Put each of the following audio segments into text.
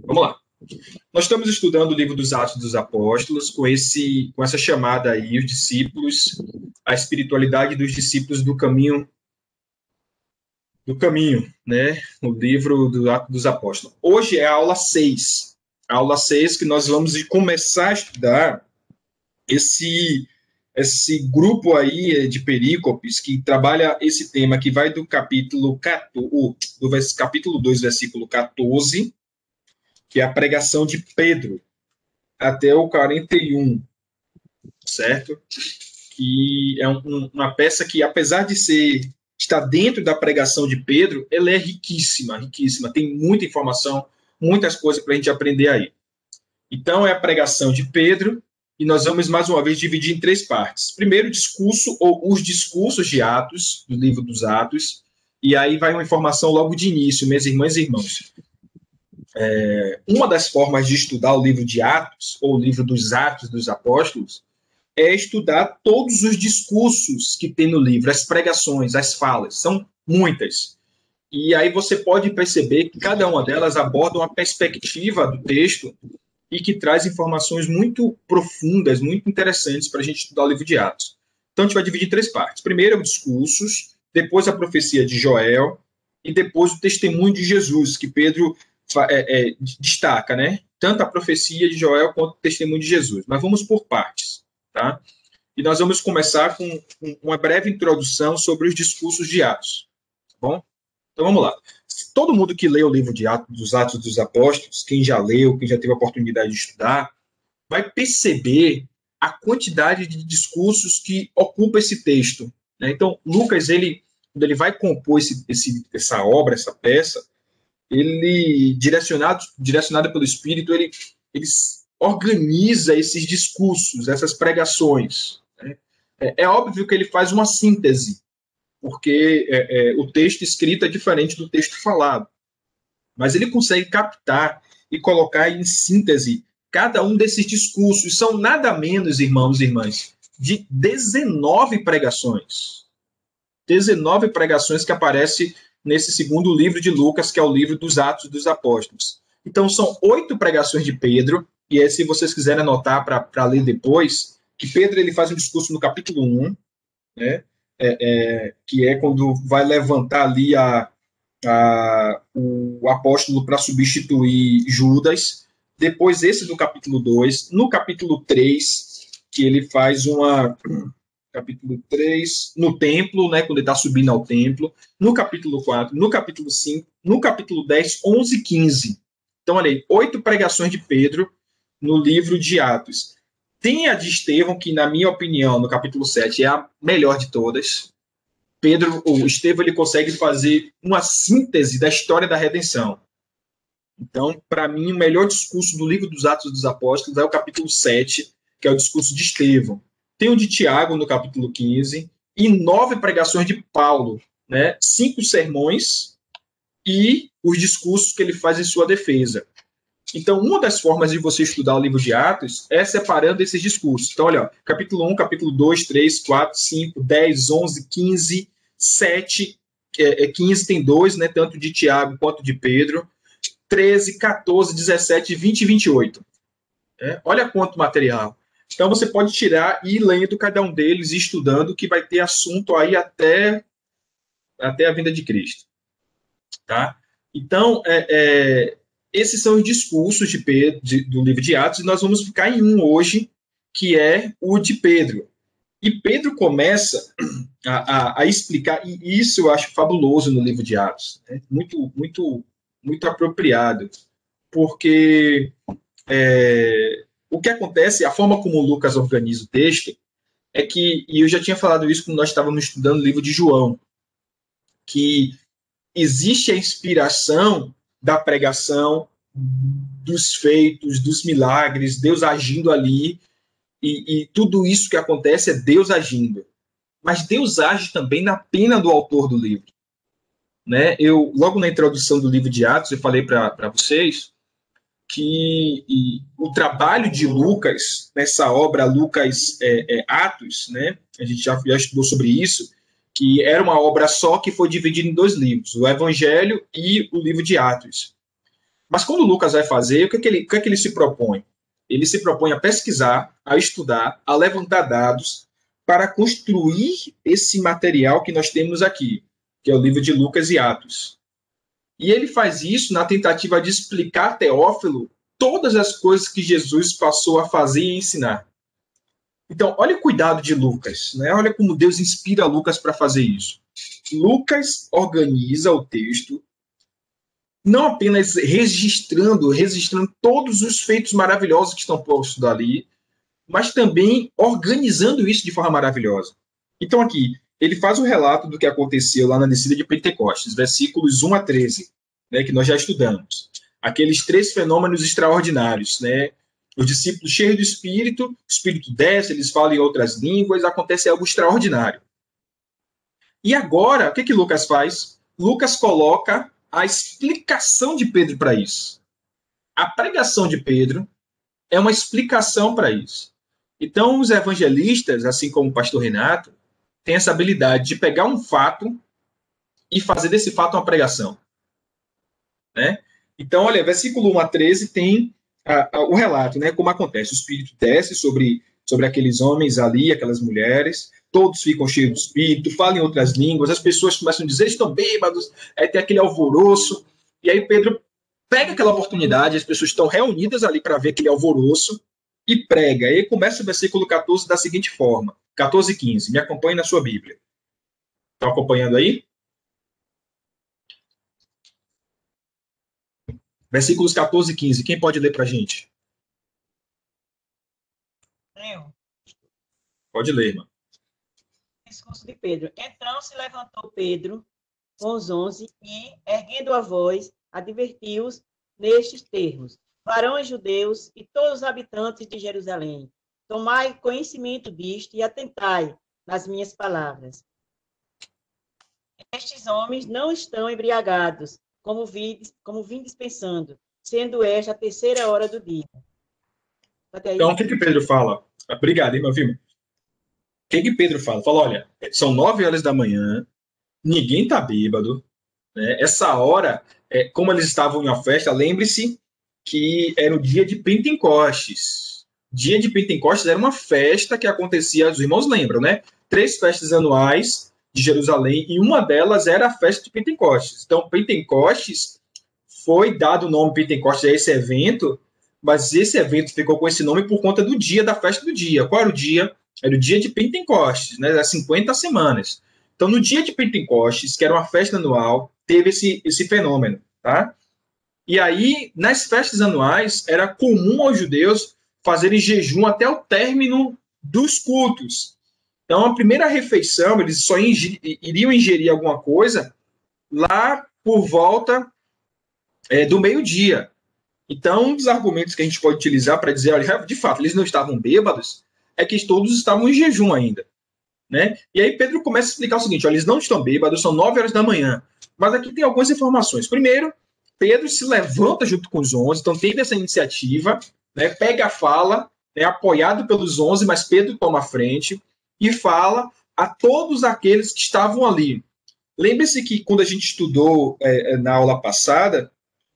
Vamos lá. Nós estamos estudando o livro dos Atos dos Apóstolos com essa chamada aí, os discípulos, a espiritualidade dos discípulos do caminho, né? O livro do Atos dos Apóstolos. Hoje é a aula 6. A aula 6 que nós vamos começar a estudar esse grupo aí de perícopes que trabalha esse tema que vai do capítulo 14, do capítulo 2, versículo 14, que é a pregação de Pedro, até o 41, certo? Que é uma peça que, apesar de estar dentro da pregação de Pedro, ela é riquíssima, riquíssima. Tem muita informação, muitas coisas para a gente aprender aí. Então, é a pregação de Pedro, e nós vamos, mais uma vez, dividir em 3 partes. Primeiro, o discurso, ou os discursos de Atos, do livro dos Atos, e aí vai uma informação logo de início, minhas irmãs e irmãos. Uma das formas de estudar o livro de Atos, ou o livro dos Atos dos Apóstolos, é estudar todos os discursos que tem no livro, as pregações, as falas, são muitas. E aí você pode perceber que cada uma delas aborda uma perspectiva do texto e que traz informações muito profundas, muito interessantes para a gente estudar o livro de Atos. Então a gente vai dividir em 3 partes. Primeiro, os discursos, depois a profecia de Joel e depois o testemunho de Jesus, que Pedro destaca, né? Tanto a profecia de Joel quanto o testemunho de Jesus. Mas vamos por partes, tá? E nós vamos começar com uma breve introdução sobre os discursos de Atos, tá bom? Então vamos lá. Todo mundo que lê o livro de Atos, dos Atos dos Apóstolos, quem já leu, quem já teve a oportunidade de estudar, vai perceber a quantidade de discursos que ocupa esse texto, né? Então, Lucas, quando ele vai compor essa obra, essa peça, ele, direcionado pelo Espírito, ele organiza esses discursos, essas pregações, né? É óbvio que ele faz uma síntese, porque o texto escrito é diferente do texto falado, mas ele consegue captar e colocar em síntese cada um desses discursos. São nada menos, irmãos e irmãs, de 19 pregações. 19 pregações que aparecem nesse segundo livro de Lucas, que é o livro dos Atos dos Apóstolos. Então, são 8 pregações de Pedro, e aí, se vocês quiserem anotar para ler depois, que Pedro ele faz um discurso no capítulo 1, né, que é quando vai levantar ali o apóstolo para substituir Judas. Depois, esse do capítulo 2. No capítulo 3, que ele faz capítulo 3, no templo, né, quando ele está subindo ao templo, no capítulo 4, no capítulo 5, no capítulo 10, 11 e 15. Então, olha aí, 8 pregações de Pedro no livro de Atos. Tem a de Estevão, que, na minha opinião, no capítulo 7, é a melhor de todas. O Estevão, ele consegue fazer uma síntese da história da redenção. Então, para mim, o melhor discurso do livro dos Atos dos Apóstolos é o capítulo 7, que é o discurso de Estevão. Tem o de Tiago, no capítulo 15, e 9 pregações de Paulo, né? 5 sermões e os discursos que ele faz em sua defesa. Então, uma das formas de você estudar o livro de Atos é separando esses discursos. Então, olha, capítulo 1, capítulo 2, 3, 4, 5, 10, 11, 15, 7, 15 tem 2, né, tanto de Tiago quanto de Pedro, 13, 14, 17, 20 e 28. Olha quanto material. Então, você pode tirar e ir lendo cada um deles e estudando, que vai ter assunto aí até a vinda de Cristo. Tá? Então, esses são os discursos de Pedro, do livro de Atos, e nós vamos ficar em um hoje, que é o de Pedro. E Pedro começa a explicar, e isso eu acho fabuloso no livro de Atos, né? Muito, muito, muito apropriado, porque o que acontece, a forma como o Lucas organiza o texto, é que, e eu já tinha falado isso quando nós estávamos estudando o livro de João, que existe a inspiração da pregação, dos feitos, dos milagres, Deus agindo ali, e tudo isso que acontece é Deus agindo. Mas Deus age também na pena do autor do livro. Né? Logo na introdução do livro de Atos, eu falei para vocês que o trabalho de Lucas, nessa obra Lucas Atos, né? A gente já estudou sobre isso, que era uma obra só que foi dividida em 2 livros, o Evangelho e o livro de Atos. Mas quando o Lucas vai fazer, o que é que ele se propõe? Ele se propõe a pesquisar, a estudar, a levantar dados para construir esse material que nós temos aqui, que é o livro de Lucas e Atos. E ele faz isso na tentativa de explicar a Teófilo todas as coisas que Jesus passou a fazer e ensinar. Então, olha o cuidado de Lucas, né? Olha como Deus inspira Lucas para fazer isso. Lucas organiza o texto, não apenas registrando todos os feitos maravilhosos que estão postos ali, mas também organizando isso de forma maravilhosa. Então, aqui, ele faz o relato do que aconteceu lá na descida de Pentecostes, versículos 1 a 13, né, que nós já estudamos. Aqueles três fenômenos extraordinários, né? Os discípulos cheios do Espírito, o Espírito desce, eles falam em outras línguas, acontece algo extraordinário. E agora, o que Lucas faz? Lucas coloca a explicação de Pedro para isso. A pregação de Pedro é uma explicação para isso. Então, os evangelistas, assim como o pastor Renato, têm essa habilidade de pegar um fato e fazer desse fato uma pregação. Né? Então, olha, versículo 1 a 13 tem o relato, né, como acontece. O Espírito desce sobre aqueles homens ali, aquelas mulheres, todos ficam cheios do Espírito, falam em outras línguas, as pessoas começam a dizer, estão bêbados, aí tem aquele alvoroço, e aí Pedro pega aquela oportunidade, as pessoas estão reunidas ali para ver aquele alvoroço, e prega. Aí começa o versículo 14 da seguinte forma, 14 e 15, me acompanhe na sua Bíblia. Estão acompanhando aí? Versículos 14 e 15, quem pode ler para a gente? Eu. Pode ler, irmão. Discurso de Pedro. Então se levantou Pedro com os 11 e, erguendo a voz, advertiu-os nestes termos: varões judeus e todos os habitantes de Jerusalém, tomai conhecimento disto e atentai nas minhas palavras. Estes homens não estão embriagados, como vim dispensando, sendo esta a terceira hora do dia. Até aí. Então, o que Pedro fala? Obrigado, hein, meu filho? O que Pedro fala? Fala, olha, são 9 horas da manhã, ninguém está bêbado, né? Essa hora, como eles estavam em uma festa, lembre-se que era o dia de Pentecostes. Dia de Pentecostes era uma festa que acontecia, os irmãos lembram, né? 3 festas anuais de Jerusalém, e uma delas era a festa de Pentecostes. Então, Pentecostes foi dado o nome Pentecostes a esse evento, mas esse evento ficou com esse nome por conta do dia da festa do dia. Qual era o dia? Era o dia de Pentecostes, né? As 50 semanas. Então, no dia de Pentecostes, que era uma festa anual, teve esse fenômeno, tá? E aí, nas festas anuais, era comum aos judeus fazerem jejum até o término dos cultos. Então, a primeira refeição, eles só iriam ingerir alguma coisa lá por volta do meio-dia. Então, um dos argumentos que a gente pode utilizar para dizer, olha, de fato, eles não estavam bêbados, é que todos estavam em jejum ainda. Né? E aí Pedro começa a explicar o seguinte, olha, eles não estão bêbados, são 9 horas da manhã. Mas aqui tem algumas informações. Primeiro, Pedro se levanta junto com os 11, então teve essa iniciativa, né, pega a fala, apoiado pelos 11, mas Pedro toma a frente e fala a todos aqueles que estavam ali. Lembre-se que quando a gente estudou na aula passada,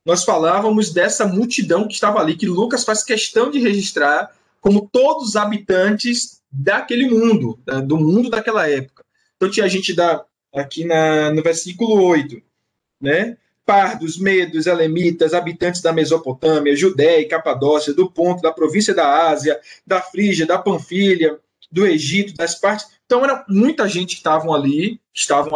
nós falávamos dessa multidão que estava ali, que Lucas faz questão de registrar como todos os habitantes daquele mundo, do mundo daquela época. Então tinha gente aqui no versículo 8, né? Pardos, medos, elemitas, habitantes da Mesopotâmia, Judéia e Capadócia, do Ponto, da província da Ásia, da Frígia, da Panfilha, do Egito, das partes. Então era muita gente que estavam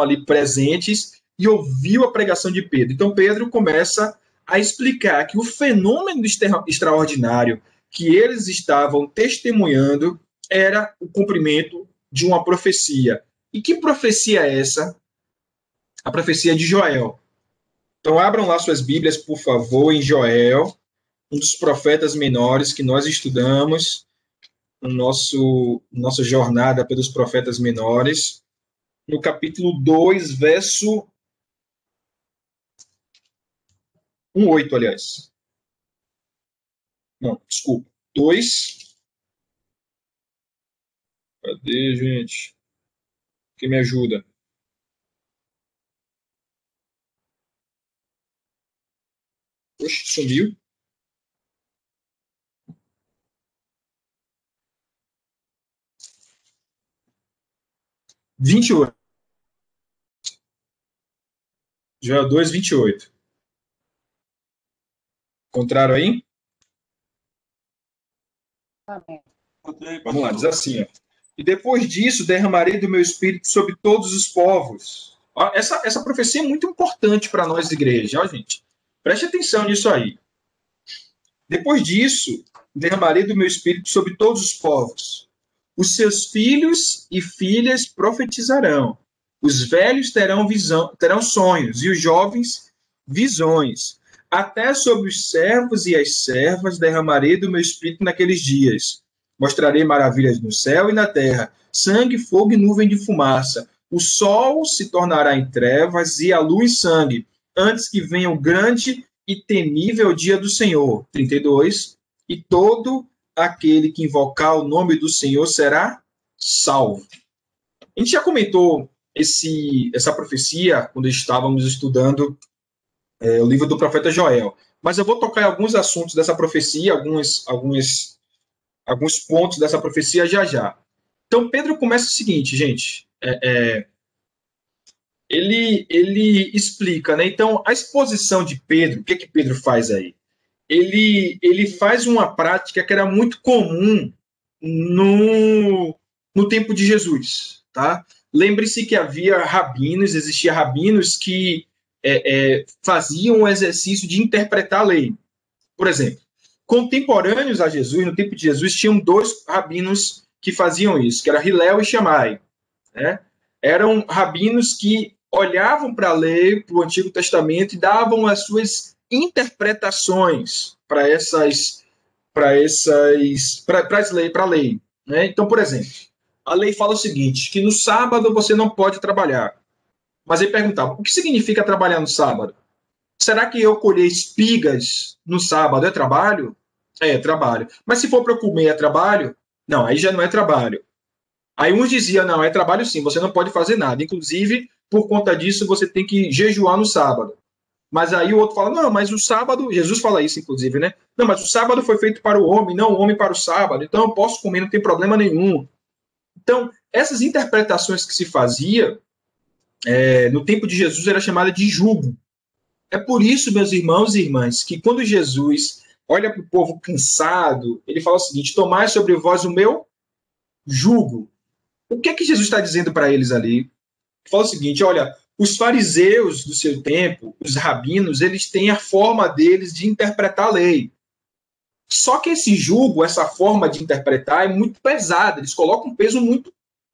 ali presentes e ouviu a pregação de Pedro. Então Pedro começa a explicar que o fenômeno extraordinário que eles estavam testemunhando era o cumprimento de uma profecia. E que profecia é essa? A profecia de Joel. Então, abram lá suas Bíblias, por favor, em Joel, um dos profetas menores que nós estudamos no nossa jornada pelos profetas menores, no capítulo 2, verso 1:8, aliás. Não, desculpa. 2. Cadê, gente? Quem me ajuda? Oxe, sumiu. Vinte e oito. Joel 2, 28. Encontraram aí? Vamos lá, diz assim, ó. E depois disso derramarei do meu espírito sobre todos os povos. Ó, essa profecia é muito importante para nós, igreja, ó, gente. Preste atenção nisso aí. Depois disso, derramarei do meu espírito sobre todos os povos. Os seus filhos e filhas profetizarão. Os velhos terão sonhos, e os jovens visões. Até sobre os servos e as servas derramarei do meu espírito naqueles dias. Mostrarei maravilhas no céu e na terra, sangue, fogo e nuvem de fumaça. O sol se tornará em trevas e a lua em sangue, antes que venha o grande e temível dia do Senhor. 32. E todo aquele que invocar o nome do Senhor será salvo. A gente já comentou essa profecia quando estávamos estudando o livro do profeta Joel. Mas eu vou tocar em alguns assuntos dessa profecia, alguns pontos dessa profecia já já. Então, Pedro começa o seguinte, gente. Ele explica, né? Então, a exposição de Pedro, o que Pedro faz aí? Ele faz uma prática que era muito comum no tempo de Jesus, tá? Lembre-se que existia rabinos que faziam o exercício de interpretar a lei. Por exemplo, contemporâneos a Jesus, no tempo de Jesus, tinham dois rabinos que faziam isso, que era Hilel e Shammai, né? Eram rabinos que olhavam para a lei, para o Antigo Testamento e davam as suas interpretações para a lei, né? Então, por exemplo, a lei fala o seguinte, que no sábado você não pode trabalhar. Mas ele perguntava, o que significa trabalhar no sábado? Será que eu colher espigas no sábado é trabalho? É trabalho. Mas se for para eu comer é trabalho? Não, aí já não é trabalho. Aí uns diziam, não, é trabalho sim, você não pode fazer nada. Inclusive, por conta disso, você tem que jejuar no sábado. Mas aí o outro fala, não, mas o sábado, Jesus fala isso, inclusive, né? Não, mas o sábado foi feito para o homem, não o homem para o sábado. Então eu posso comer, não tem problema nenhum. Então, essas interpretações que se fazia no tempo de Jesus era chamada de jugo. É por isso, meus irmãos e irmãs, que quando Jesus olha para o povo cansado, ele fala o seguinte, tomai sobre vós o meu jugo. O que é que Jesus está dizendo para eles ali? Ele fala o seguinte, olha, os fariseus do seu tempo, os rabinos, eles têm a forma deles de interpretar a lei. Só que esse jugo, essa forma de interpretar é muito pesada, eles colocam um peso muito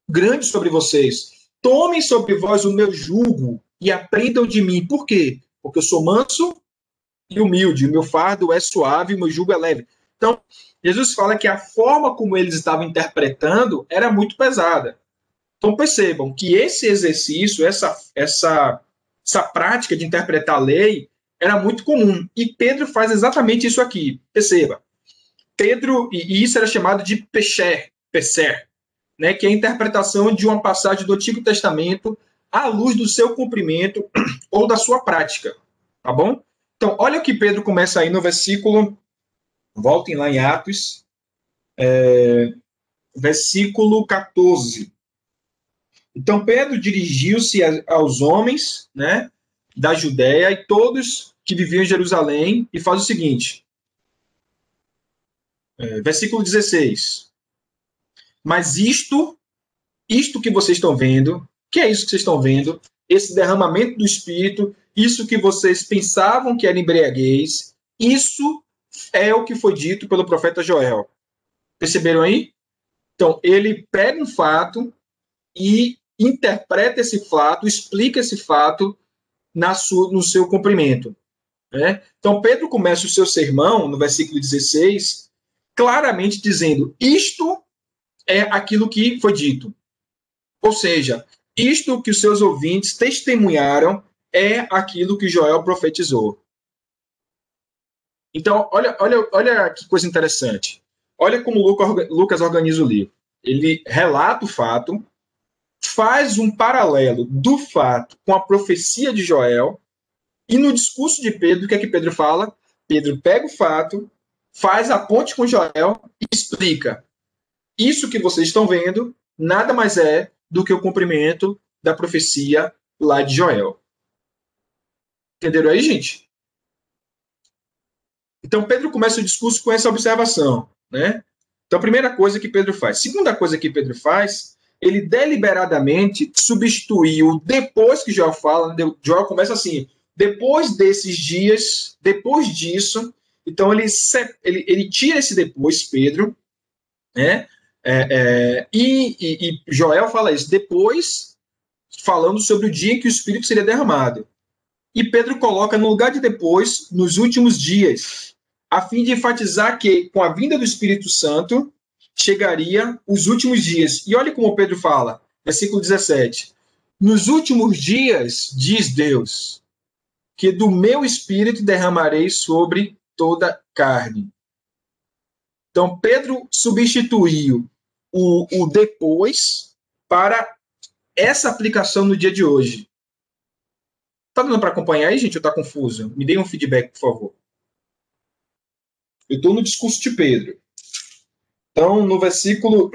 grande sobre vocês. Tomem sobre vós o meu jugo e aprendam de mim. Por quê? Porque eu sou manso e humilde, o meu fardo é suave, o meu jugo é leve. Então, Jesus fala que a forma como eles estavam interpretando era muito pesada. Então, percebam que esse exercício, essa prática de interpretar a lei era muito comum. E Pedro faz exatamente isso aqui. Perceba. Pedro, e isso era chamado de pecher, né, que é a interpretação de uma passagem do Antigo Testamento à luz do seu cumprimento ou da sua prática. Tá bom? Então, olha o que Pedro começa aí no versículo, voltem lá em Atos, versículo 14. Então, Pedro dirigiu-se aos homens, né, da Judéia e todos que viviam em Jerusalém e faz o seguinte, versículo 16. Mas isto que vocês estão vendo, que é isso que vocês estão vendo? Esse derramamento do Espírito, isso que vocês pensavam que era embriaguez, isso é o que foi dito pelo profeta Joel. Perceberam aí? Então, ele pega um fato e interpreta esse fato, explica esse fato no seu cumprimento. Né? Então, Pedro começa o seu sermão, no versículo 16, claramente dizendo, isto é aquilo que foi dito. Ou seja, isto que os seus ouvintes testemunharam é aquilo que Joel profetizou. Então, olha que coisa interessante. Olha como Lucas organiza o livro. Ele relata o fato, faz um paralelo do fato com a profecia de Joel, e no discurso de Pedro, o que é que Pedro fala? Pedro pega o fato, faz a ponte com Joel e explica. Isso que vocês estão vendo nada mais é do que o cumprimento da profecia lá de Joel. Entenderam aí, gente? Então, Pedro começa o discurso com essa observação, né? Então, a primeira coisa que Pedro faz. Segunda coisa que Pedro faz, ele deliberadamente substituiu, depois que Joel fala, Joel começa assim, depois desses dias, depois disso, então ele tira esse depois, Pedro, né? E Joel fala isso, depois, falando sobre o dia em que o Espírito seria derramado. E Pedro coloca no lugar de depois, nos últimos dias, a fim de enfatizar que, com a vinda do Espírito Santo, chegaria os últimos dias. E olha como Pedro fala, versículo 17. Nos últimos dias, diz Deus, que do meu Espírito derramarei sobre toda carne. Então, Pedro substituiu o depois para essa aplicação no dia de hoje. Tá dando para acompanhar aí, gente? Ou tá confuso? Me deem um feedback, por favor. Eu estou no discurso de Pedro. Então, no versículo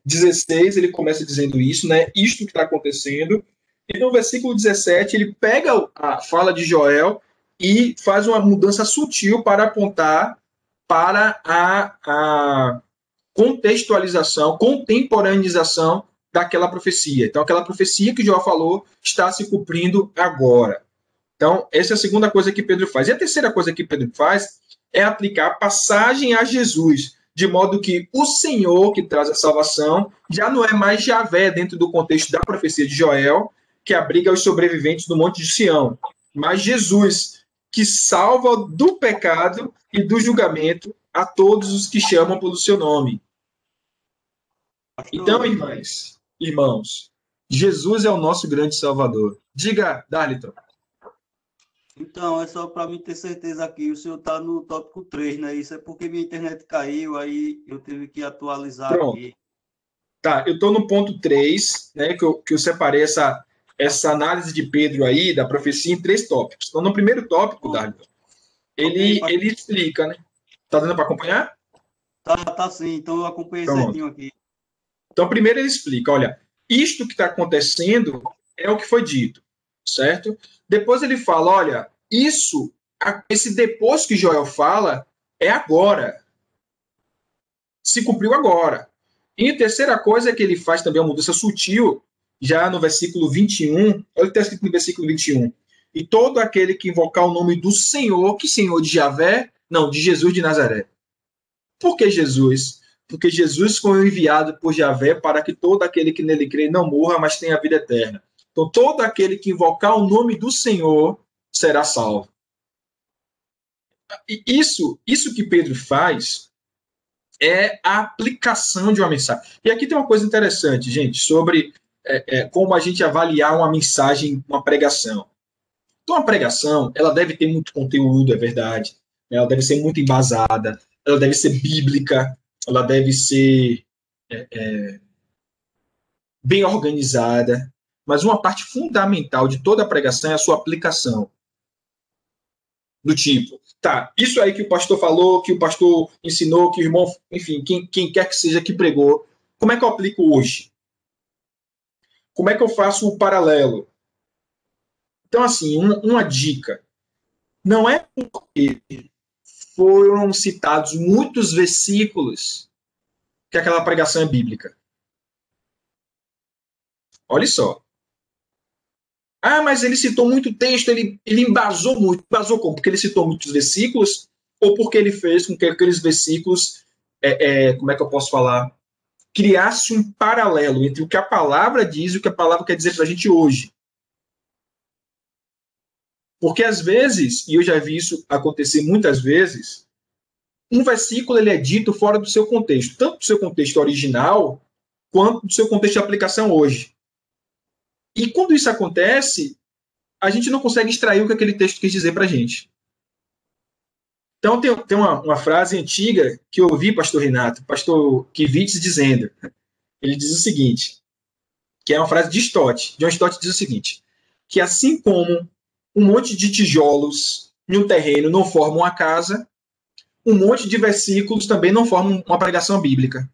16, ele começa dizendo isso, né? Isto que está acontecendo. E no versículo 17, ele pega a fala de Joel e faz uma mudança sutil para apontar para a contextualização, contemporaneização daquela profecia. Então, aquela profecia que Joel falou está se cumprindo agora. Então, essa é a segunda coisa que Pedro faz. E a terceira coisa que Pedro faz é aplicar a passagem a Jesus, de modo que o Senhor que traz a salvação já não é mais Javé dentro do contexto da profecia de Joel, que abriga os sobreviventes do Monte de Sião, mas Jesus, que salva do pecado e do julgamento a todos os que chamam pelo seu nome. Então, irmãos, Jesus é o nosso grande Salvador. Diga, Darlington. Então, é só para mim ter certeza aqui, o senhor está no tópico 3, né? Isso é porque minha internet caiu, aí eu tive que atualizar. Pronto. Aqui. Tá, eu estou no ponto 3, né, que eu separei essa análise de Pedro aí, da profecia, em 3 tópicos. Então, no primeiro tópico, Darlington, ele explica, né? Tá dando para acompanhar? Tá sim, então eu acompanhei certinho aqui. Então, primeiro ele explica, olha, isto que está acontecendo é o que foi dito, certo? Depois ele fala, olha, esse depois que Joel fala é agora. Se cumpriu agora. E a terceira coisa é que ele faz também uma mudança sutil, já no versículo 21, olha o que está escrito no versículo 21. E todo aquele que invocar o nome do Senhor, que Senhor de Javé? Não, de Jesus de Nazaré. Por que Jesus? Porque Jesus foi enviado por Javé para que todo aquele que nele crê não morra, mas tenha vida eterna. Então, todo aquele que invocar o nome do Senhor será salvo. E isso que Pedro faz é a aplicação de uma mensagem. E aqui tem uma coisa interessante, gente, sobre como a gente avaliar uma mensagem, uma pregação. Então, a pregação, ela deve ter muito conteúdo, é verdade. Ela deve ser muito embasada, ela deve ser bíblica, ela deve ser bem organizada. Mas uma parte fundamental de toda a pregação é a sua aplicação. Do tipo, tá, isso aí que o pastor falou, que o pastor ensinou, que o irmão, enfim, quem quer que seja que pregou, como é que eu aplico hoje? Como é que eu faço o paralelo? Então, assim, uma dica. Não é porque foram citados muitos versículos que aquela pregação é bíblica. Olha só. Ah, mas ele citou muito texto, ele embasou muito. Embasou como? Porque ele citou muitos versículos ou porque ele fez com que aqueles versículos, como é que eu posso falar, criasse um paralelo entre o que a palavra diz e o que a palavra quer dizer para a gente hoje. Porque às vezes, e eu já vi isso acontecer muitas vezes, um versículo ele é dito fora do seu contexto, tanto do seu contexto original, quanto do seu contexto de aplicação hoje. E quando isso acontece, a gente não consegue extrair o que aquele texto quis dizer para a gente. Então, tem uma frase antiga que eu ouvi, pastor Renato, pastor Kivitz, dizendo. Ele diz o seguinte, que é uma frase de Stott. John Stott diz o seguinte, que assim como um monte de tijolos em um terreno não forma uma casa, um monte de versículos também não formam uma pregação bíblica.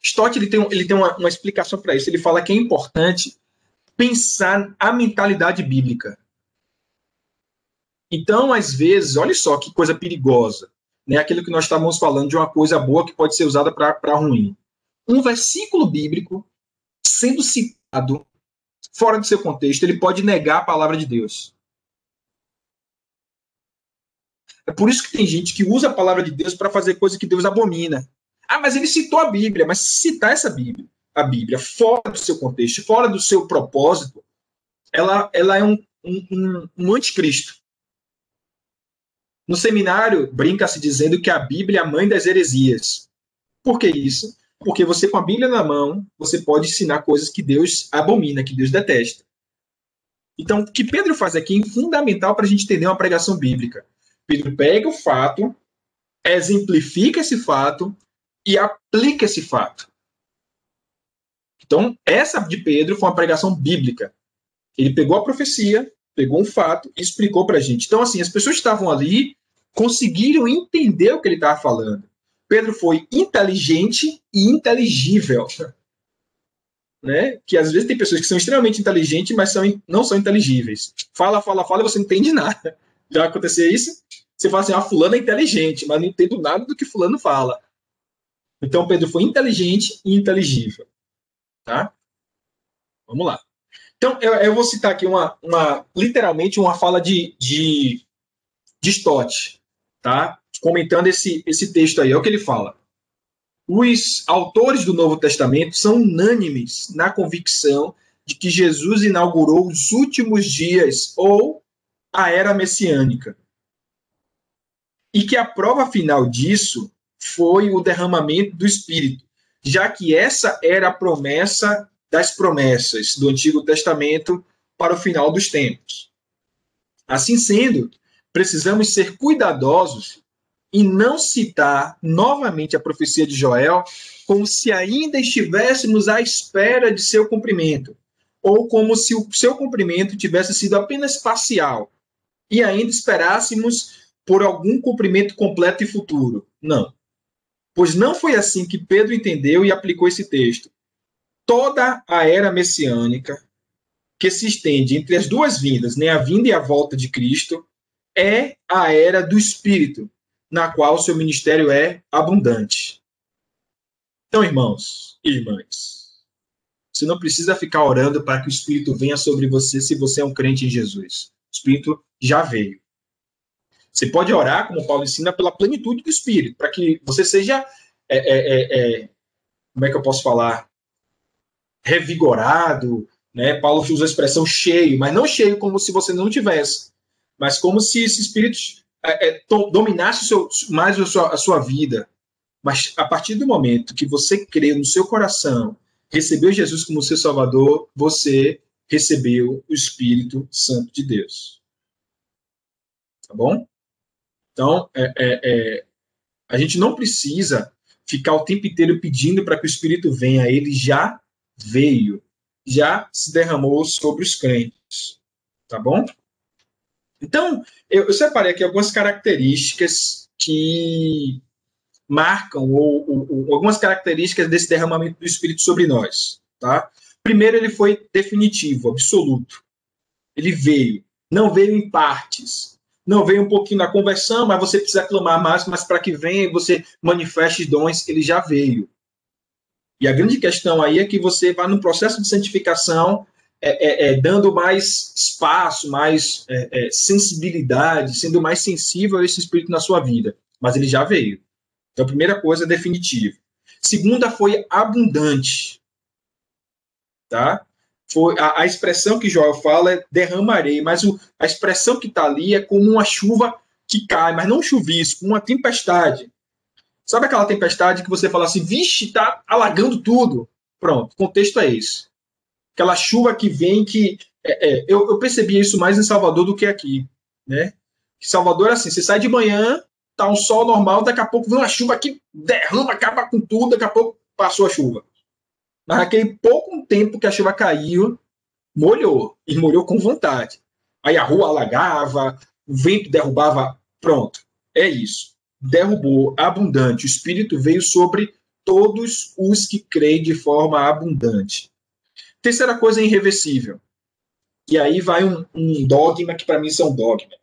Stott ele tem uma explicação para isso. Ele fala que é importante pensar a mentalidade bíblica. Então, às vezes, olha só que coisa perigosa, né? Aquilo que nós estávamos falando de uma coisa boa que pode ser usada para ruim. Um versículo bíblico sendo citado fora do seu contexto, ele pode negar a palavra de Deus. É por isso que tem gente que usa a palavra de Deus para fazer coisa que Deus abomina. Ah, mas ele citou a Bíblia, mas se citar a Bíblia fora do seu contexto, fora do seu propósito, ela é um anticristo. No seminário, brinca-se dizendo que a Bíblia é a mãe das heresias. Por que isso? Porque você, com a Bíblia na mão, você pode ensinar coisas que Deus abomina, que Deus detesta. Então, o que Pedro faz aqui é fundamental para a gente entender uma pregação bíblica. Pedro pega o fato, exemplifica esse fato e aplica esse fato. Então, essa de Pedro foi uma pregação bíblica. Ele pegou a profecia, pegou um fato e explicou para a gente. Então, assim, as pessoas que estavam ali conseguiram entender o que ele estava falando. Pedro foi inteligente e inteligível. Né? Que às vezes tem pessoas que são extremamente inteligentes, mas não são inteligíveis. Fala, e você não entende nada. Já aconteceu isso? Você fala assim, fulano é inteligente, mas não entendo nada do que fulano fala. Então, Pedro foi inteligente e inteligível. Tá? Vamos lá. Então, eu vou citar aqui literalmente uma fala de Stott, tá? Comentando esse texto aí. É o que ele fala. Os autores do Novo Testamento são unânimes na convicção de que Jesus inaugurou os últimos dias ou a era messiânica. E que a prova final disso foi o derramamento do Espírito, já que essa era a promessa das promessas do Antigo Testamento para o final dos tempos. Assim sendo, precisamos ser cuidadosos e não citar novamente a profecia de Joel como se ainda estivéssemos à espera de seu cumprimento, ou como se o seu cumprimento tivesse sido apenas parcial e ainda esperássemos por algum cumprimento completo e futuro. Não. Pois não foi assim que Pedro entendeu e aplicou esse texto. Toda a era messiânica, que se estende entre as duas vindas, né, a vinda e a volta de Cristo, é a era do Espírito, na qual o seu ministério é abundante. Então, irmãos e irmãs, você não precisa ficar orando para que o Espírito venha sobre você se você é um crente em Jesus. O Espírito já veio. Você pode orar, como Paulo ensina, pela plenitude do Espírito, para que você seja, como é que eu posso falar? Revigorado, né? Paulo usa a expressão cheio, mas não cheio como se você não tivesse, mas como se esse Espírito dominasse mais a sua vida. Mas a partir do momento que você crê no seu coração, recebeu Jesus como seu Salvador, você recebeu o Espírito Santo de Deus. Tá bom? Então, a gente não precisa ficar o tempo inteiro pedindo para que o Espírito venha. Ele já veio, já se derramou sobre os crentes. Tá bom? Então, eu separei aqui algumas características que marcam, ou algumas características desse derramamento do Espírito sobre nós. Tá? Primeiro, ele foi definitivo, absoluto. Ele veio. Não veio em partes. Não veio um pouquinho na conversão, mas você precisa clamar mais, mas para que venha e você manifeste dons, ele já veio. E a grande questão aí é que você vai no processo de santificação dando mais espaço, mais sensibilidade, sendo mais sensível a esse Espírito na sua vida. Mas ele já veio. Então, a primeira coisa é definitiva. Segunda foi abundante. Tá? Foi a expressão que Joel fala é derramarei, mas a expressão que está ali é como uma chuva que cai, mas não um chuvisco, uma tempestade. Sabe aquela tempestade que você fala assim, vixe, está alagando tudo? Pronto, o contexto é esse. Aquela chuva que vem que... eu percebi isso mais em Salvador do que aqui. Né? Em Salvador é assim, você sai de manhã, tá um sol normal, daqui a pouco vem uma chuva que derrama, acaba com tudo, daqui a pouco passou a chuva. Mas naquele pouco tempo que a chuva caiu, molhou. E molhou com vontade. aí a rua alagava, o vento derrubava, pronto, é isso. Derrubou abundante, o Espírito veio sobre todos os que creem de forma abundante. Terceira coisa é irreversível. E aí vai um dogma que para mim são dogma.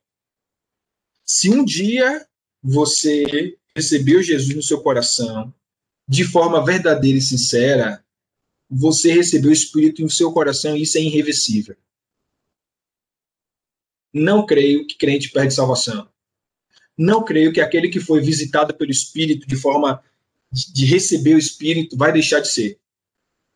Se um dia você recebeu Jesus no seu coração, de forma verdadeira e sincera, você recebeu o Espírito no seu coração e isso é irreversível. Não creio que crente perde salvação. Não creio que aquele que foi visitado pelo Espírito de forma de receber o Espírito vai deixar de ser.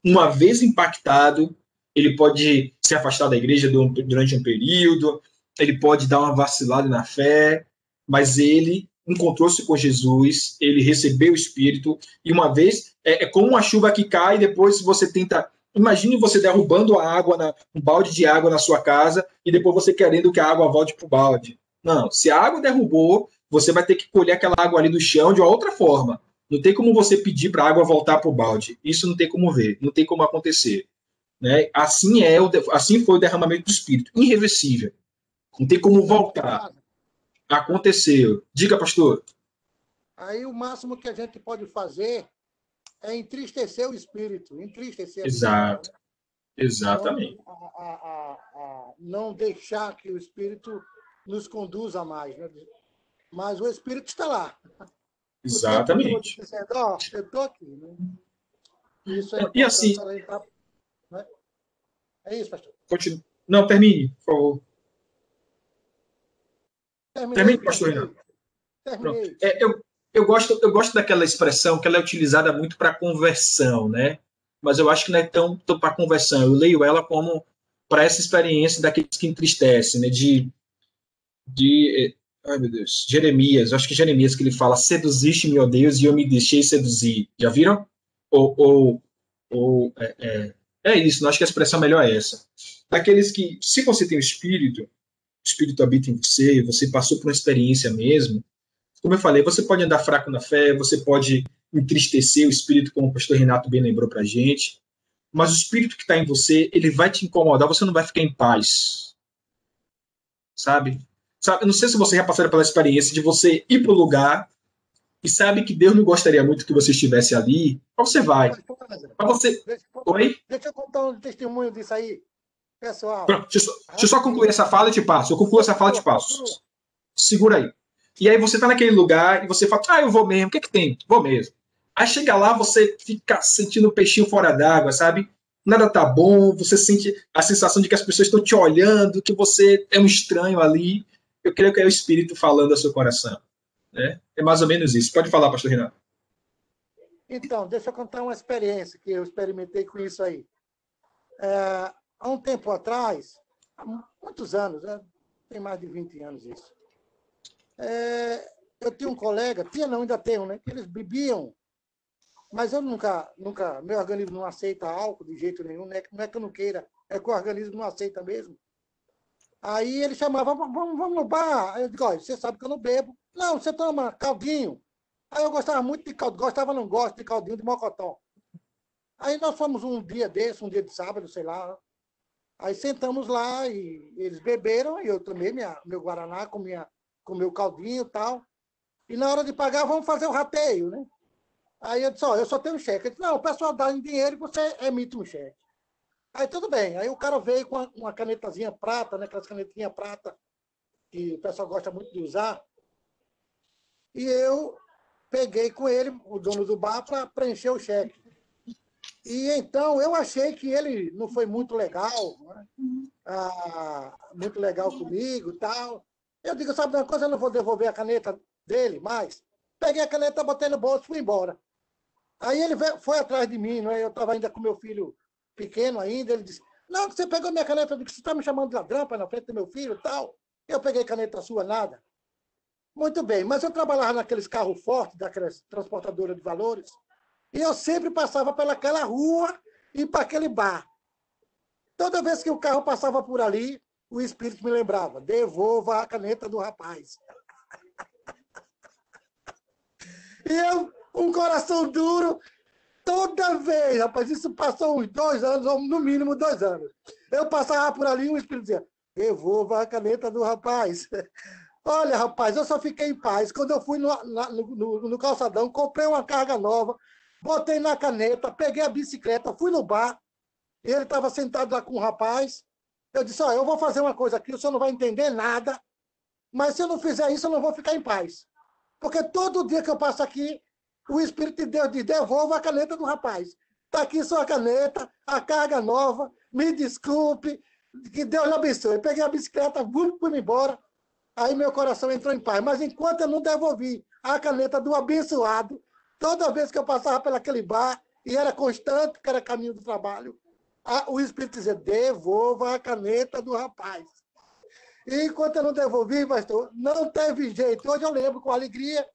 Uma vez impactado, ele pode se afastar da igreja durante um período, ele pode dar uma vacilada na fé, mas ele encontrou-se com Jesus, ele recebeu o Espírito, e uma vez, é como uma chuva que cai, e depois você tenta... Imagine você derrubando a água, um balde de água na sua casa, e depois você querendo que a água volte para o balde. Não, se a água derrubou, você vai ter que colher aquela água ali do chão de uma outra forma. Não tem como você pedir para a água voltar para o balde. Isso não tem como ver, não tem como acontecer. Né? Assim foi o derramamento do Espírito, irreversível. Não tem como voltar. Aconteceu. Diga, pastor. Aí o máximo que a gente pode fazer é entristecer o Espírito, entristecer a Exato. Vida. Exatamente. Então, não deixar que o Espírito nos conduza mais. Né? Mas o Espírito está lá. Exatamente. Dizendo, eu estou aqui. Né? Isso é e assim, né? É isso, pastor. Não, termine, por favor. Termine, pastor Renato. Terminei. Eu gosto daquela expressão que ela é utilizada muito para conversão, né? Mas eu acho que não é tão para conversão. Eu leio ela como para essa experiência daqueles que entristecem, né? Ai, meu Deus. Jeremias, eu acho que Jeremias que ele fala: seduziste-me, ó Deus, e eu me deixei seduzir. Já viram? É isso, acho que a expressão melhor é essa. Daqueles que, se você tem o Espírito habita em você, você passou por uma experiência mesmo, como eu falei, você pode andar fraco na fé, você pode entristecer o Espírito, como o pastor Renato bem lembrou pra gente, mas o Espírito que está em você, ele vai te incomodar, você não vai ficar em paz. Sabe? Eu não sei se você já passou pela experiência de você ir para o lugar e sabe que Deus não gostaria muito que você estivesse ali, mas você vai. Mas você... Oi? Deixa eu contar um testemunho disso aí, pessoal. Pronto, deixa eu só concluir essa fala e te passo. Eu concluo essa fala e te passo. Segura aí. E aí você tá naquele lugar e você fala: eu vou mesmo, o que é que tem? Vou mesmo. Aí chega lá, você fica sentindo o peixinho fora d'água, sabe? Nada tá bom, você sente a sensação de que as pessoas estão te olhando, que você é um estranho ali. Eu creio que é o Espírito falando ao seu coração. Né? É mais ou menos isso. Pode falar, pastor Renato. Então, deixa eu contar uma experiência que eu experimentei com isso aí. Há um tempo atrás, há muitos anos, né? Tem mais de 20 anos isso. Eu tinha um colega, ainda tenho, né? Eles bebiam, mas eu nunca, meu organismo não aceita álcool de jeito nenhum, não é que eu não queira, é que o organismo não aceita mesmo. Aí ele chamava: vamos no bar. Aí eu digo: olha, você sabe que eu não bebo. Não, você toma caldinho. Aí eu gostava muito de caldinho, não gosto de caldinho de mocotó. Aí nós fomos um dia de sábado, sei lá. Aí sentamos lá e eles beberam, e eu tomei meu guaraná com meu caldinho e tal. E na hora de pagar, vamos fazer o rateio, né? Aí eu disse: eu só tenho um cheque. Ele disse: não, o pessoal dá em dinheiro e você emite um cheque. Aí tudo bem. Aí o cara veio com uma canetazinha prata, né? Aquelas canetinhas prata que o pessoal gosta muito de usar. E eu peguei com ele, o dono do bar, para preencher o cheque. E então eu achei que ele não foi muito legal, né? Muito legal comigo e tal. Eu digo: sabe de uma coisa, eu não vou devolver a caneta dele mais. Peguei a caneta, botei no bolso e fui embora. Aí ele foi atrás de mim, né? Eu estava ainda com meu filho pequeno ainda. Ele disse: não, você pegou minha caneta. Eu disse: você está me chamando de ladrão na frente do meu filho e tal. Eu peguei caneta sua, nada. Muito bem, mas eu trabalhava naqueles carros fortes, daquelas transportadoras de valores, e eu sempre passava pelaquela rua e para aquele bar. Toda vez que o carro passava por ali, o Espírito me lembrava: devolva a caneta do rapaz. E eu, um coração duro, toda vez, rapaz, isso passou uns 2 anos, ou no mínimo 2 anos. Eu passava por ali e o Espírito dizia: Devolva a caneta do rapaz. Olha, rapaz, eu só fiquei em paz quando eu fui no calçadão, comprei uma carga nova, botei na caneta, peguei a bicicleta, fui no bar, e ele estava sentado lá com o rapaz. Eu disse, eu vou fazer uma coisa aqui, o senhor não vai entender nada, mas se eu não fizer isso, eu não vou ficar em paz. Porque todo dia que eu passo aqui, o Espírito de Deus diz, devolva a caneta do rapaz. Está aqui sua caneta, a carga nova, me desculpe, que Deus lhe abençoe. Peguei a bicicleta, fui embora, aí meu coração entrou em paz. Mas enquanto eu não devolvi a caneta do abençoado, toda vez que eu passava pelaquele bar, e era constante, que era caminho do trabalho, o Espírito dizia, devolva a caneta do rapaz. E enquanto eu não devolvi, pastor, não teve jeito. Hoje eu lembro com alegria,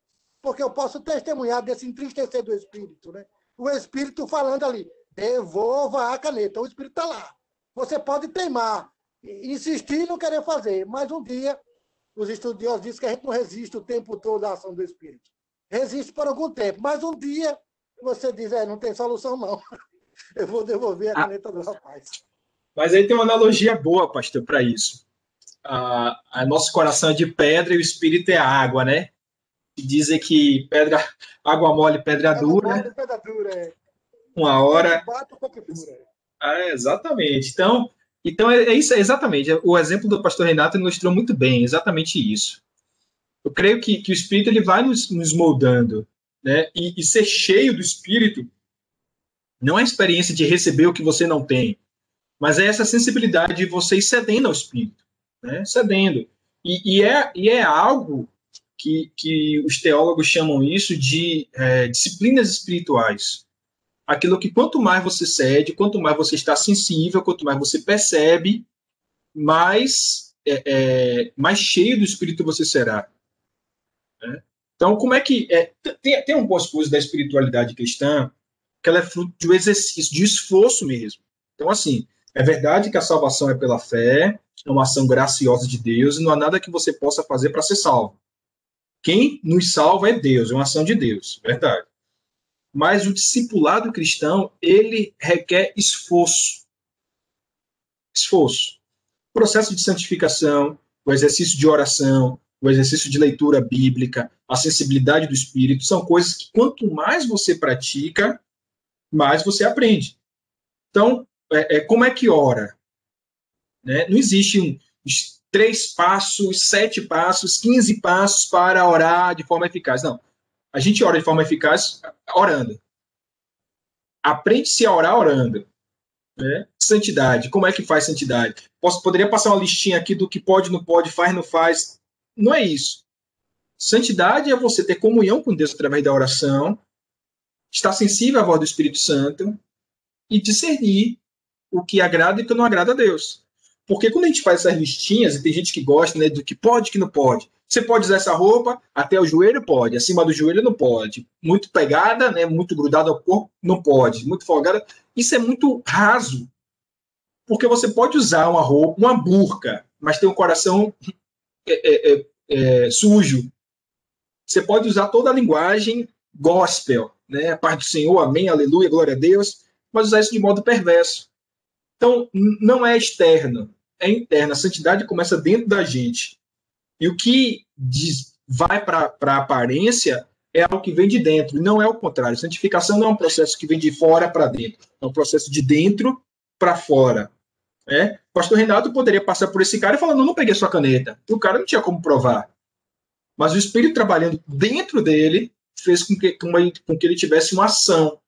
porque eu posso testemunhar desse entristecer do Espírito, né? O Espírito falando ali, devolva a caneta. O Espírito está lá. Você pode teimar, insistir e não querer fazer, mas um dia, os estudiosos dizem que a gente não resiste o tempo todo à ação do Espírito. Resiste por algum tempo, mas um dia você diz, não tem solução não. Eu vou devolver a caneta do rapaz. Mas aí tem uma analogia boa, pastor, para isso. Nosso coração é de pedra e o espírito é água, né? Dizem que pedra, água mole, pedra dura. Mole, pedra dura, é. Uma hora. Bate, fura. Exatamente. Então é isso, exatamente. O exemplo do pastor Renato ilustrou muito bem, exatamente isso. Eu creio que o Espírito ele vai nos moldando, né? E ser cheio do Espírito não é a experiência de receber o que você não tem, mas é essa sensibilidade de você ir cedendo ao Espírito, né? Cedendo. E é algo que os teólogos chamam isso de disciplinas espirituais. Aquilo que quanto mais você cede, quanto mais você está sensível, quanto mais você percebe, mais cheio do Espírito você será. Né? Então, como é que... tem algumas coisas da espiritualidade cristã que ela é fruto de um exercício, de esforço mesmo. Então, assim, é verdade que a salvação é pela fé, é uma ação graciosa de Deus, e não há nada que você possa fazer para ser salvo. Quem nos salva é Deus, é uma ação de Deus, verdade. Mas o discipulado cristão, ele requer esforço. Esforço. O processo de santificação, o exercício de oração, o exercício de leitura bíblica, a sensibilidade do Espírito, são coisas que quanto mais você pratica, mais você aprende. Então, como é que ora? Né? Não existe 3 passos, 7 passos, 15 passos para orar de forma eficaz. Não. A gente ora de forma eficaz orando. Aprende-se a orar orando. Né? Santidade. Como é que faz santidade? Poderia passar uma listinha aqui do que pode, não pode, faz, não faz. Não é isso. Santidade é você ter comunhão com Deus através da oração, estar sensível à voz do Espírito Santo e discernir o que agrada e o que não agrada a Deus. Porque quando a gente faz essas listinhas, e tem gente que gosta, né, do que pode e que não pode. Você pode usar essa roupa até o joelho? Pode. Acima do joelho não pode. Muito pegada, né, muito grudada ao corpo? Não pode. Muito folgada? Isso é muito raso. Porque você pode usar uma roupa, uma burca, mas tem um coração sujo. Você pode usar toda a linguagem gospel, né? A paz do Senhor, amém, aleluia, glória a Deus, mas usar isso de modo perverso. Então, não é externo, é interno. A santidade começa dentro da gente. E o que vai para a aparência é algo que vem de dentro, e não é o contrário. Santificação não é um processo que vem de fora para dentro, é um processo de dentro para fora. O pastor Renato poderia passar por esse cara e falar, não peguei sua caneta. E o cara não tinha como provar. Mas o Espírito trabalhando dentro dele fez com que ele tivesse uma ação.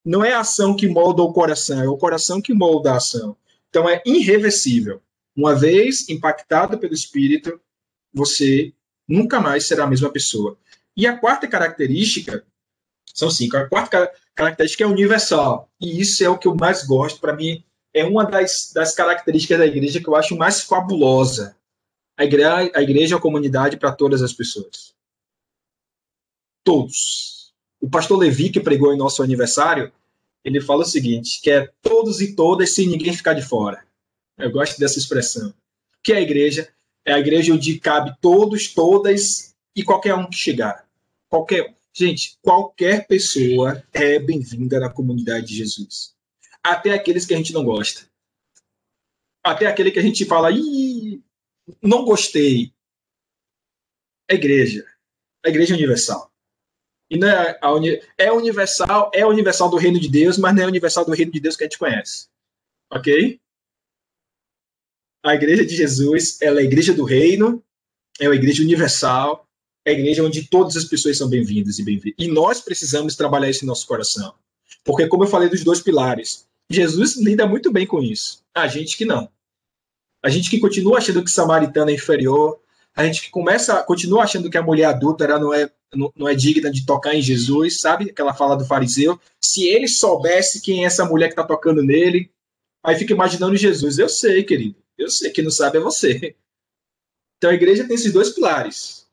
Não é a ação que molda o coração, é o coração que molda a ação. Então é irreversível. Uma vez impactado pelo Espírito, você nunca mais será a mesma pessoa. E a quarta característica, são 5, a quarta característica é universal. E isso é o que eu mais gosto, para mim, é uma das características da igreja que eu acho mais fabulosa. A igreja é uma comunidade para todas as pessoas. Todos. O pastor Levi, que pregou em nosso aniversário, ele fala o seguinte, que é todos e todas sem ninguém ficar de fora. Eu gosto dessa expressão. O que é a igreja? É a igreja onde cabe todos, todas e qualquer um que chegar. Gente, qualquer pessoa é bem-vinda na comunidade de Jesus. Até aqueles que a gente não gosta. até aquele que a gente fala, ih, não gostei. É a igreja universal. E não é, é universal do reino de Deus, mas não é universal do reino de Deus que a gente conhece. Ok? A igreja de Jesus, ela é a igreja do reino, é uma igreja universal, é a igreja onde todas as pessoas são bem-vindas e bem-vindas. E nós precisamos trabalhar isso em nosso coração. Porque, como eu falei dos dois pilares, Jesus lida muito bem com isso. A gente que não. A gente que continua achando que samaritano é inferior, a gente que continua achando que a mulher adúltera não é digna de tocar em Jesus, sabe? Aquela fala do fariseu. Se ele soubesse quem é essa mulher que está tocando nele, aí fica imaginando Jesus. Eu sei, querido. Eu sei que não sabe é você. Então a igreja tem esses dois pilares,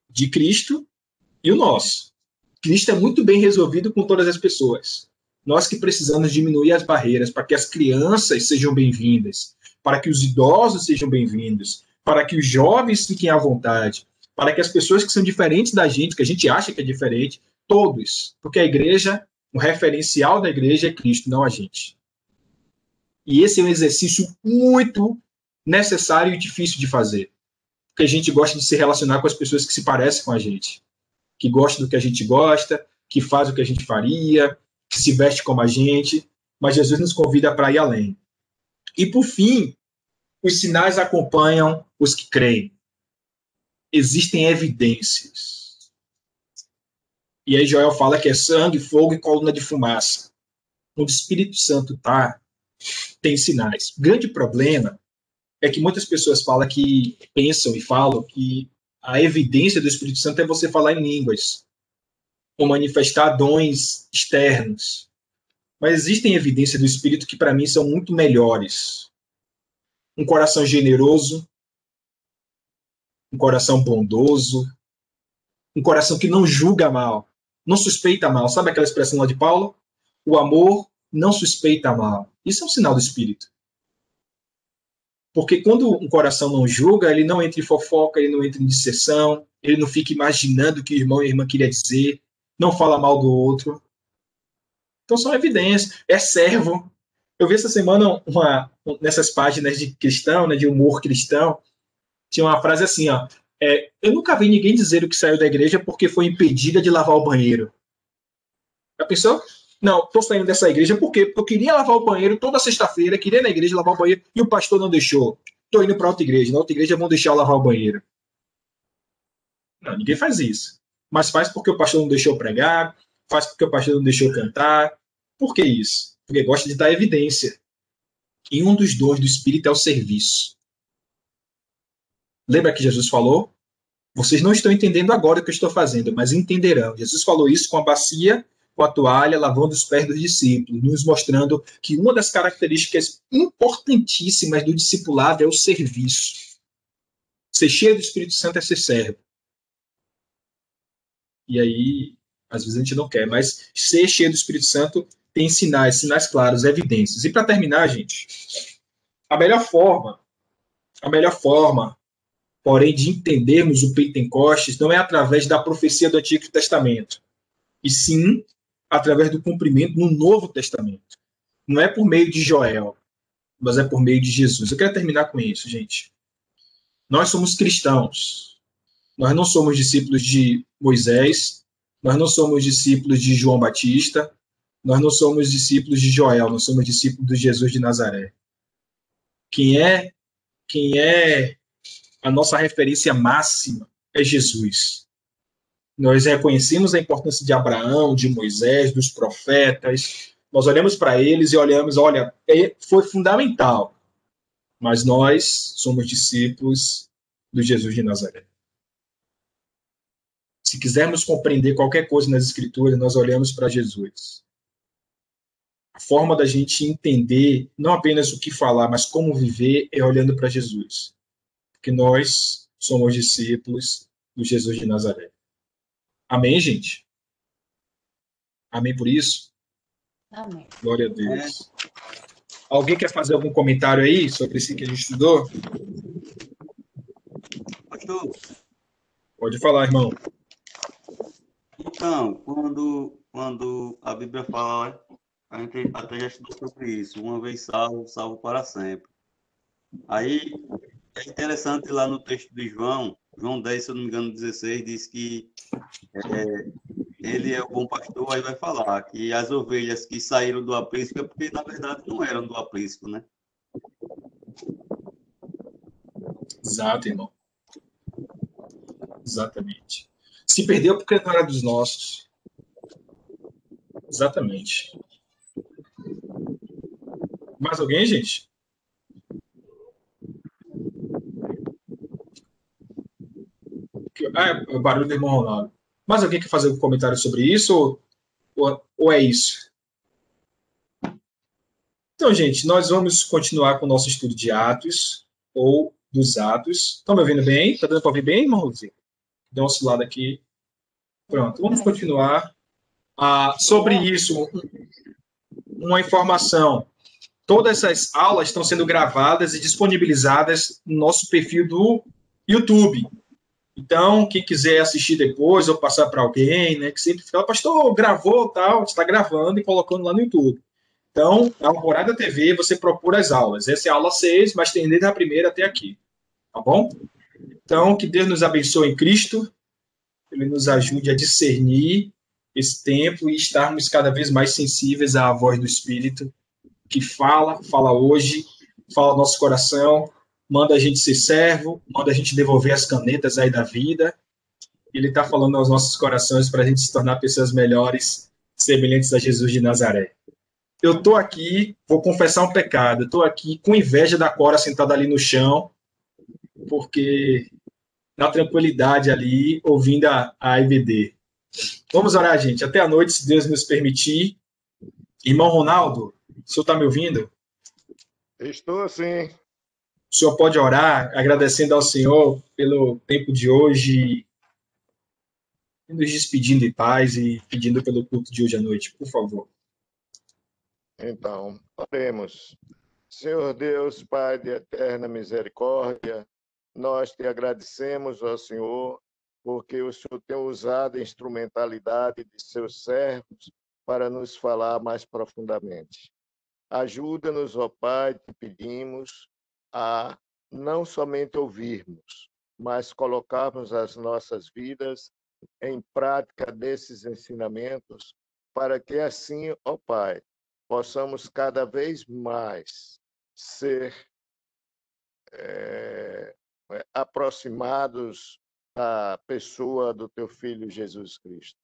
de Cristo e o nosso. Cristo é muito bem resolvido com todas as pessoas. Nós que precisamos diminuir as barreiras para que as crianças sejam bem-vindas, para que os idosos sejam bem-vindos, para que os jovens fiquem à vontade, para que as pessoas que são diferentes da gente, que a gente acha que é diferente, todos. Porque a igreja, o referencial da igreja é Cristo, não a gente. E esse é um exercício muito necessário e difícil de fazer. Porque a gente gosta de se relacionar com as pessoas que se parecem com a gente, que gostam do que a gente gosta, que faz o que a gente faria, que se veste como a gente, mas Jesus nos convida para ir além. E, por fim, os sinais acompanham os que creem. Existem evidências. E aí Joel fala que é sangue, fogo e coluna de fumaça. Onde o Espírito Santo está, tem sinais. O grande problema é que muitas pessoas pensam e falam que a evidência do Espírito Santo é você falar em línguas, ou manifestar dons externos. Mas existem evidências do Espírito que, para mim, são muito melhores. Um coração generoso, um coração bondoso, um coração que não julga mal, não suspeita mal. Sabe aquela expressão lá de Paulo? O amor não suspeita mal. Isso é um sinal do Espírito. Porque quando um coração não julga, ele não entra em fofoca, ele não entra em disseção, ele não fica imaginando o que o irmão e a irmã queria dizer, não fala mal do outro. Então são evidências. É servo. Eu vi essa semana nessas páginas de cristão, né, de humor cristão, tinha uma frase assim, ó, eu nunca vi ninguém dizer o que saiu da igreja porque foi impedida de lavar o banheiro. Já pensou? Não, estou saindo dessa igreja porque eu queria lavar o banheiro toda sexta-feira, queria ir na igreja lavar o banheiro e o pastor não deixou. Estou indo para outra igreja. Na outra igreja vão deixar eu lavar o banheiro. Não, ninguém faz isso. Mas faz porque o pastor não deixou pregar, faz porque o pastor não deixou cantar. Por que isso? Porque gosta de dar evidência. E um dos dons do Espírito é o serviço. Lembra que Jesus falou? Vocês não estão entendendo agora o que eu estou fazendo, mas entenderão. Jesus falou isso com a bacia, com a toalha, lavando os pés dos discípulos, nos mostrando que uma das características importantíssimas do discipulado é o serviço. Ser cheio do Espírito Santo é ser servo. E aí, às vezes a gente não quer, mas ser cheio do Espírito Santo tem sinais claros, evidências. E para terminar, gente, a melhor forma, porém, de entendermos o Pentecostes não é através da profecia do Antigo Testamento, e sim através do cumprimento no Novo Testamento. Não é por meio de Joel, mas é por meio de Jesus. Eu quero terminar com isso, gente. Nós somos cristãos. Nós não somos discípulos de Moisés, nós não somos discípulos de João Batista, nós não somos discípulos de Joel, nós somos discípulos de Jesus de Nazaré. Quem é a nossa referência máxima é Jesus. Nós reconhecemos a importância de Abraão, de Moisés, dos profetas. Nós olhamos para eles e olhamos, olha, foi fundamental. Mas nós somos discípulos do Jesus de Nazaré. Se quisermos compreender qualquer coisa nas Escrituras, nós olhamos para Jesus. A forma da gente entender não apenas o que falar, mas como viver é olhando para Jesus. Porque nós somos discípulos do Jesus de Nazaré. Amém, gente? Amém por isso? Amém. Glória a Deus. Alguém quer fazer algum comentário aí sobre isso que a gente estudou? Pastor, Pode falar, irmão. então, quando a Bíblia fala, a gente até já estudou sobre isso, uma vez salvo, salvo para sempre. Aí é interessante lá no texto de João, João 10, se eu não me engano, 16, diz que ele é o bom pastor, aí vai falar que as ovelhas que saíram do aprisco é porque, na verdade, não eram do aprisco, né? Exato, irmão. Exatamente. Se perdeu porque não era dos nossos. Exatamente. Mais alguém, gente? Ah, é o barulho do irmão Ronaldo. Mais alguém quer fazer um comentário sobre isso? Ou é isso? Então, gente, nós vamos continuar com o nosso estudo de Atos, ou dos Atos. Estão me ouvindo bem? Está dando para ouvir bem, irmão Luzinho? Deu uma oscilada aqui. Pronto, vamos continuar. Sobre isso, uma informação. Todas essas aulas estão sendo gravadas e disponibilizadas no nosso perfil do YouTube. Então, quem quiser assistir depois ou passar para alguém, né, que sempre fala, pastor, gravou, tal, está gravando e colocando lá no YouTube. Então, na Alvorada TV, você procura as aulas. Essa é a aula 6, mas tem desde a primeira até aqui. Tá bom? Então, que Deus nos abençoe em Cristo, Ele nos ajude a discernir esse tempo e estarmos cada vez mais sensíveis à voz do Espírito, que fala hoje, fala no nosso coração, manda a gente ser servo, manda a gente devolver as canetas aí da vida. Ele está falando aos nossos corações para a gente se tornar pessoas melhores, semelhantes a Jesus de Nazaré. Eu estou aqui, vou confessar um pecado, eu estou aqui com inveja da Cora sentada ali no chão, porque na tranquilidade ali, ouvindo a IBD. Vamos orar, gente. Até a noite, se Deus nos permitir. Irmão Ronaldo, o senhor está me ouvindo? Estou sim. O senhor pode orar, agradecendo ao Senhor pelo tempo de hoje, nos despedindo em paz e pedindo pelo culto de hoje à noite, por favor. Então, oremos. Senhor Deus, Pai de eterna misericórdia, nós te agradecemos, ó Senhor, porque o Senhor tem usado a instrumentalidade de seus servos para nos falar mais profundamente. Ajuda-nos, ó Pai, te pedimos a não somente ouvirmos, mas colocarmos as nossas vidas em prática desses ensinamentos, para que assim, ó Pai, possamos cada vez mais ser aproximados da pessoa do teu Filho Jesus Cristo.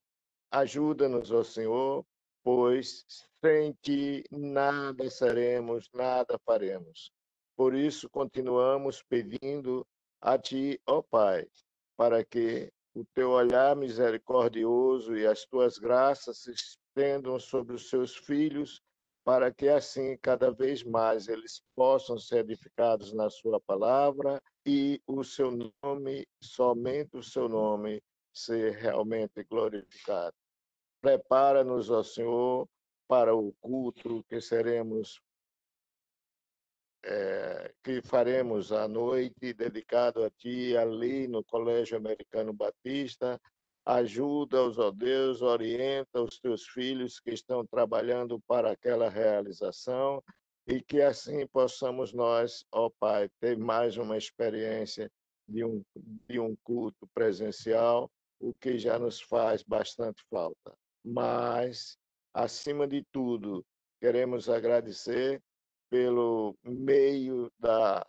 Ajuda-nos, ó Senhor, pois sem ti nada seremos, nada faremos. Por isso, continuamos pedindo a ti, ó Pai, para que o teu olhar misericordioso e as tuas graças se estendam sobre os seus filhos, para que assim cada vez mais eles possam ser edificados na sua palavra e o seu nome, somente o seu nome, ser realmente glorificado. Prepara-nos, ó Senhor, para o culto que faremos à noite, dedicado a Ti, ali no Colégio Americano Batista. Ajuda-os, ó Deus, orienta os Teus filhos que estão trabalhando para aquela realização e que assim possamos nós, ó Pai, ter mais uma experiência de um culto presencial, o que já nos faz bastante falta. Mas, acima de tudo, queremos agradecer pelo meio da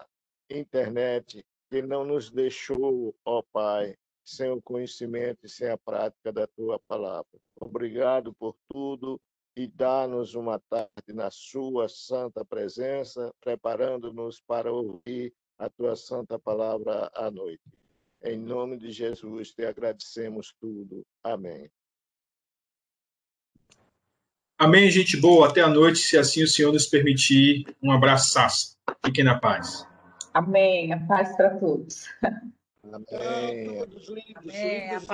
internet, que não nos deixou, ó Pai, sem o conhecimento e sem a prática da Tua palavra. Obrigado por tudo e dá-nos uma tarde na Sua santa presença, preparando-nos para ouvir a Tua santa palavra à noite. Em nome de Jesus, te agradecemos tudo. Amém. Amém, gente boa. Até a noite, se assim o Senhor nos permitir. Um abraço. Fiquem na paz. Amém. A paz para todos. Amém. Todos lindos, Amém. lindos,